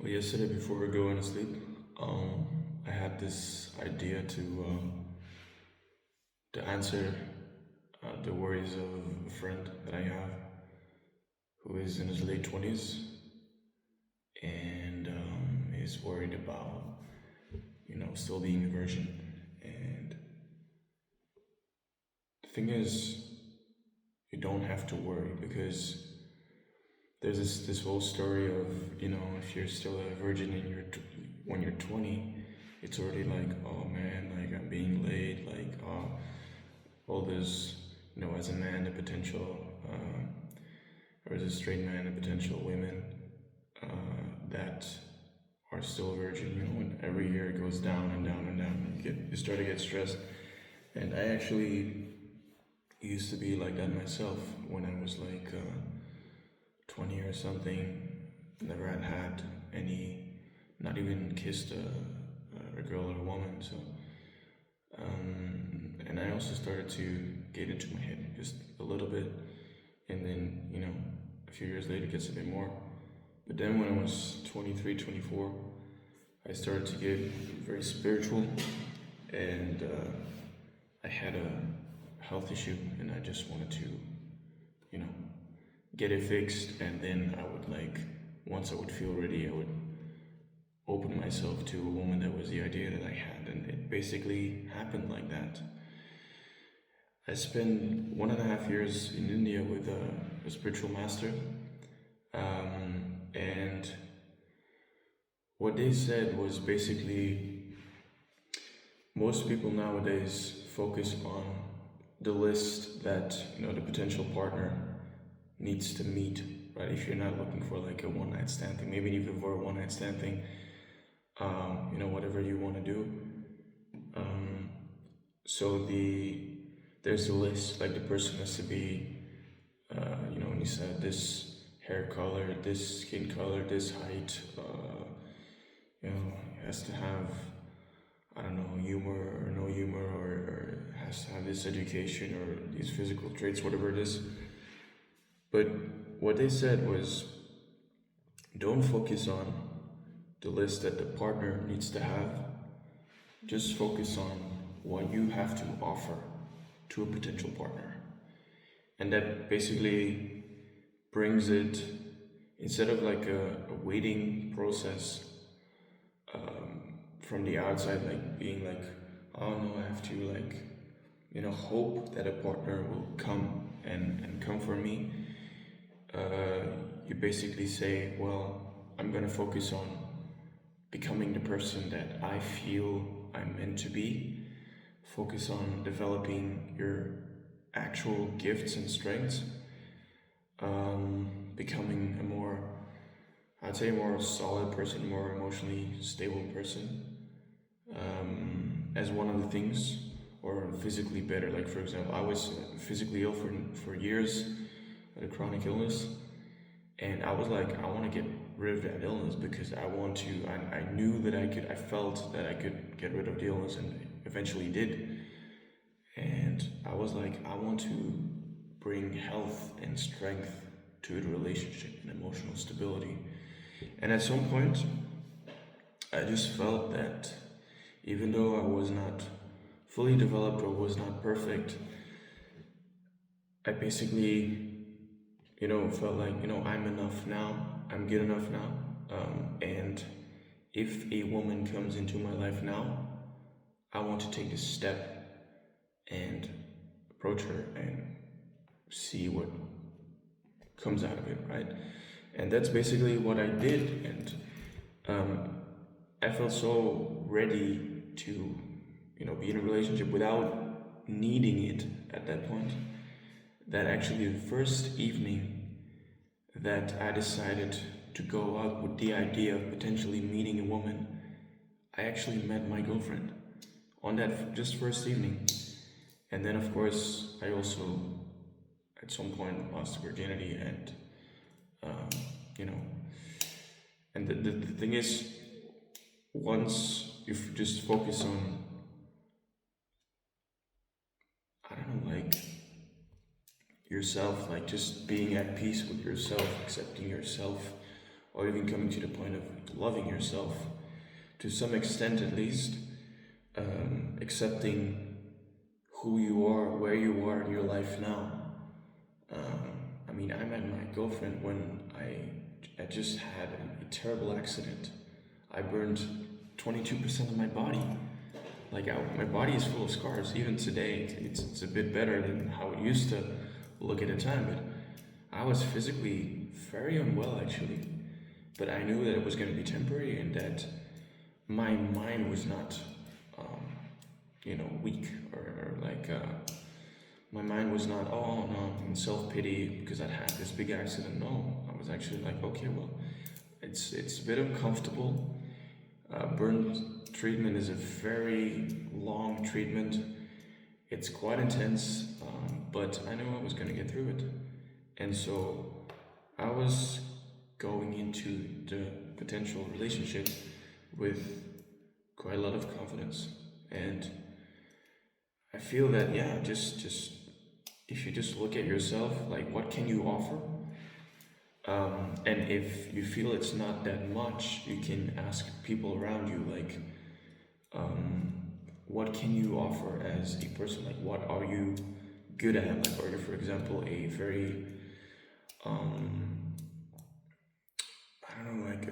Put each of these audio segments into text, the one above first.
Well, yesterday before going to sleep, I had this idea to answer the worries of a friend that I have who is in his late 20s and is worried about still being a virgin. And the thing is, you don't have to worry because there's this whole story of if you're still a virgin and when you're 20, it's already like, oh man, like I'm being laid, like all this, as a man, the potential or as a straight man, the potential women that are still virgin, and every year it goes down and down and down. You start to get stressed, and I actually used to be like that myself when I was like 20 or something. Never had any, not even kissed a girl or a woman. So, and I also started to get into my head just a little bit, and then a few years later it gets a bit more. But then when I was 23, 24, I started to get very spiritual, and I had a health issue, and I just wanted to, you know, get it fixed, and then I would like, once I would feel ready, I would open myself to a woman. That was the idea that I had, and it basically happened like that. I spent 1.5 years in India with a spiritual master, and what they said was basically most people nowadays focus on the list that the potential partner needs to meet, right? If you're not looking for like a one night stand thing, maybe even for a one night stand thing, whatever you want to do. So there's a list, like the person has to be, when you said this hair color, this skin color, this height, has to have, I don't know, humor or no humor, or has to have this education or these physical traits, whatever it is. But what they said was, don't focus on the list that the partner needs to have. Just focus on what you have to offer to a potential partner. And that basically brings it, instead of like a waiting process from the outside, like being like, oh no, I have to like, hope that a partner will come and come for me. You basically say, well, I'm gonna focus on becoming the person that I feel I'm meant to be. Focus on developing your actual gifts and strengths. Becoming a more, I'd say, more solid person, more emotionally stable person. As one of the things, or physically better. Like for example, I was physically ill for years, with a chronic illness, and I was like, I want to get rid of that illness because I want to. I knew that I could. I felt that I could get rid of the illness, and eventually did. And I was like, I want to bring health and strength to the relationship and emotional stability. And at some point, I just felt that even though I was not fully developed or was not perfect, I basically, felt like, I'm enough now, I'm good enough now. And if a woman comes into my life now, I want to take this step and approach her and see what comes out of it, right? And that's basically what I did. And I felt so ready to, be in a relationship without needing it at that point, that actually the first evening that I decided to go out with the idea of potentially meeting a woman, I actually met my girlfriend on that just first evening. And then, of course, I also at some point lost virginity, and you know, and the thing is, once you just focus on, I don't know, like yourself, like just being at peace with yourself, accepting yourself, or even coming to the point of loving yourself to some extent at least, accepting who you are, where you are in your life now. I mean, I met my girlfriend when I just had a terrible accident. I burned 22% of my body. Like, my body is full of scars. Even today, it's a bit better than how it used to look at the time, but I was physically very unwell actually. But I knew that it was going to be temporary and that my mind was not, weak or like, my mind was not, oh no, in self-pity because I had this big accident. No, I was actually like, okay, well, it's a bit uncomfortable. Burn treatment is a very long treatment. It's quite intense, but I knew I was going to get through it. And so I was going into the potential relationship with quite a lot of confidence. And I feel that, yeah, just if you just look at yourself, like, what can you offer? And if you feel it's not that much, you can ask people around you, like, what can you offer as a person? Like, what are you good at? Like, are you, for example, a very, I don't know, like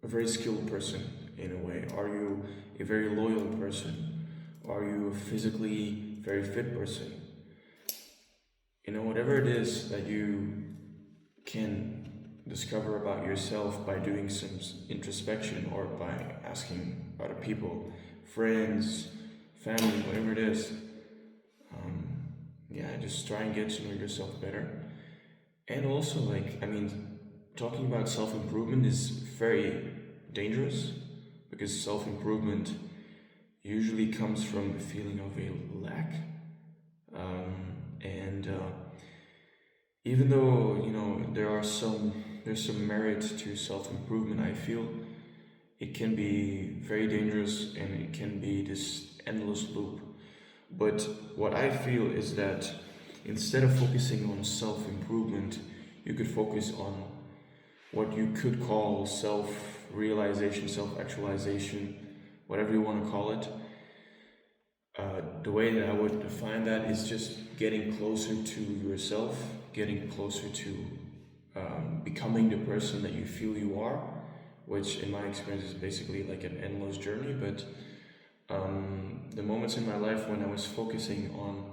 a very skilled person in a way? Are you a very loyal person? Are you a physically very fit person? Whatever it is that you can discover about yourself by doing some introspection or by asking other people, friends, family, whatever it is. Just try and get to know yourself better. And also, like, I mean, talking about self-improvement is very dangerous because self-improvement usually comes from the feeling of a lack. And even though there's some merit to self-improvement, I feel it can be very dangerous and it can be this endless loop. But what I feel is that instead of focusing on self-improvement, you could focus on what you could call self-realization, self-actualization, whatever you want to call it. The way that I would define that is just getting closer to yourself, getting closer to becoming the person that you feel you are, which in my experience is basically like an endless journey. But the moments in my life when I was focusing on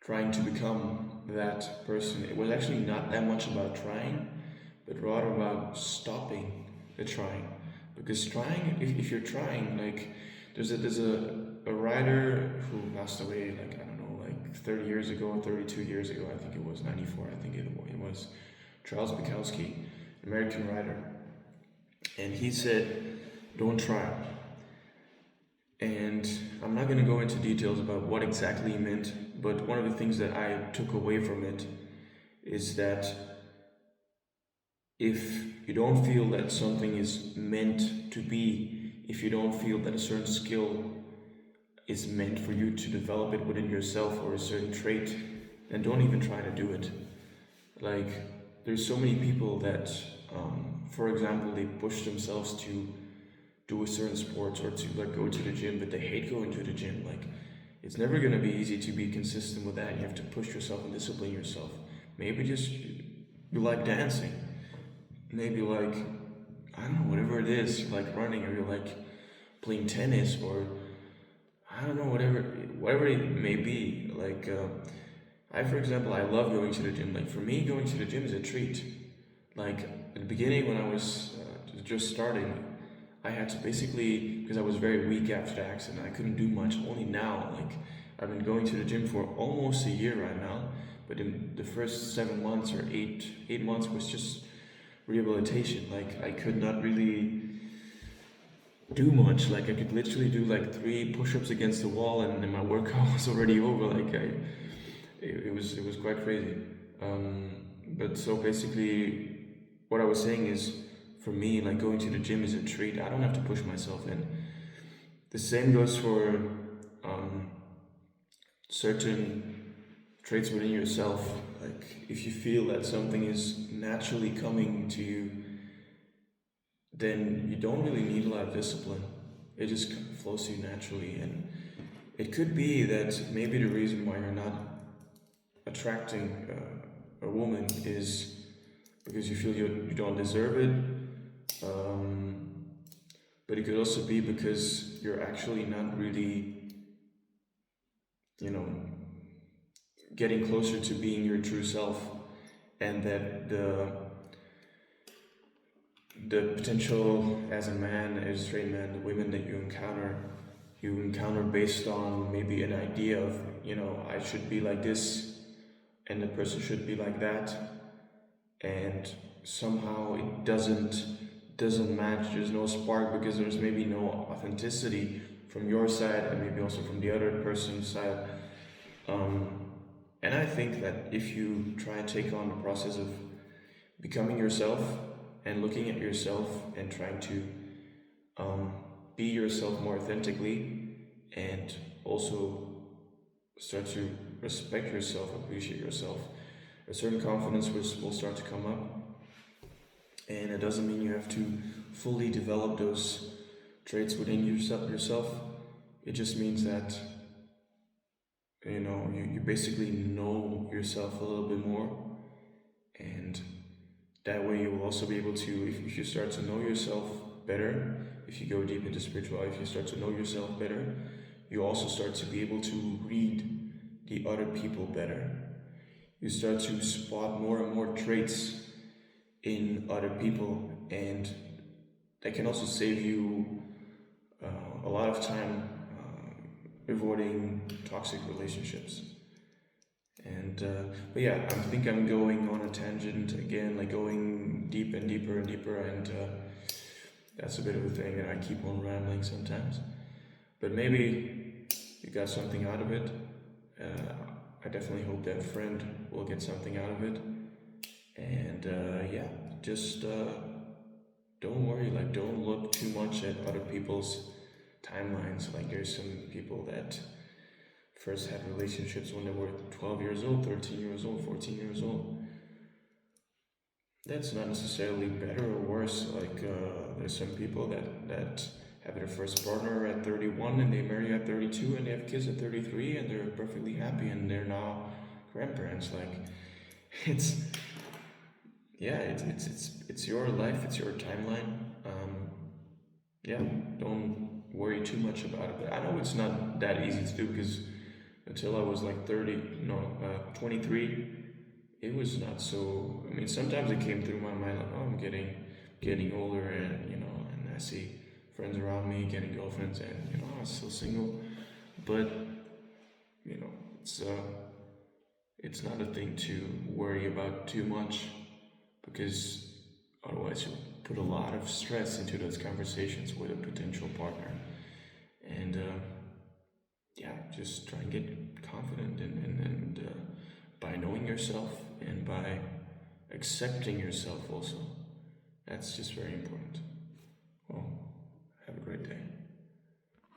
trying to become that person, it was actually not that much about trying, but rather about stopping the trying. Because trying, if you're trying, like, there's a writer who passed away, like, I don't know, like 30 years ago, 32 years ago, I think it was 94, I think it was Charles Bukowski, American writer. And he said, don't try. And I'm not going to go into details about what exactly he meant, but one of the things that I took away from it is that if you don't feel that something is meant to be, if you don't feel that a certain skill is meant for you to develop it within yourself or a certain trait, then don't even try to do it. Like, there's so many people that, for example, they push themselves to do a certain sport or to like go to the gym, but they hate going to the gym. Like, it's never going to be easy to be consistent with that. You have to push yourself and discipline yourself. Maybe just you like dancing. Maybe like, I don't know, whatever it is, you like running, or you like playing tennis, or I don't know, whatever it may be. Like, for example, I love going to the gym. Like, for me, going to the gym is a treat. Like, at the beginning when I was just starting, I had to basically, because I was very weak after the accident, I couldn't do much. Only now, like, I've been going to the gym for almost a year right now, but in the first 7 months or 8 months was just rehabilitation. Like, I could not really do much. Like, I could literally do like 3 push-ups against the wall, and then my workout was already over. Like, it was quite crazy. But so basically, what I was saying is, for me, like, going to the gym is a treat. I don't have to push myself in. The same goes for certain traits within yourself. Like if you feel that something is naturally coming to you, then you don't really need a lot of discipline. It just flows to you naturally. And it could be that maybe the reason why you're not attracting a woman is because you feel you don't deserve it. Um, but it could also be because you're actually not really, you know, getting closer to being your true self, and that the potential as a man, as a straight man, the women that you encounter based on maybe an idea of, I should be like this and the person should be like that, and somehow it doesn't match. There's no spark because there's maybe no authenticity from your side and maybe also from the other person's side. And I think that if you try and take on the process of becoming yourself and looking at yourself and trying to be yourself more authentically, and also start to respect yourself, appreciate yourself, a certain confidence will start to come up. And it doesn't mean you have to fully develop those traits within yourself. It just means that you basically know yourself a little bit more, and that way you will also be able to, if you start to know yourself better, if you go deep into spirituality, if you start to know yourself better, you also start to be able to read the other people better. You start to spot more and more traits in other people, and that can also save you a lot of time avoiding toxic relationships. And but yeah, I think I'm going on a tangent again, like going deep and deeper and deeper, and that's a bit of a thing, and I keep on rambling sometimes. But maybe you got something out of it. I definitely hope that friend will get something out of it. And yeah, just don't worry, like don't look too much at other people's timelines. Like there's some people that first had relationships when they were 12 years old, 13 years old, 14 years old. That's not necessarily better or worse. Like there's some people that have their first partner at 31 and they marry at 32 and they have kids at 33 and they're perfectly happy and they're now grandparents. Like it's it's your life, it's your timeline. Yeah, don't worry too much about it. But I know it's not that easy to do because until I was like 23, it was not so. I mean, sometimes it came through my mind like, oh, I'm getting older, and and I see friends around me getting girlfriends, and I'm still single. But you know, it's not a thing to worry about too much, because otherwise you'll put a lot of stress into those conversations with a potential partner. And yeah, just try and get confident, and by knowing yourself and by accepting yourself also. That's just very important.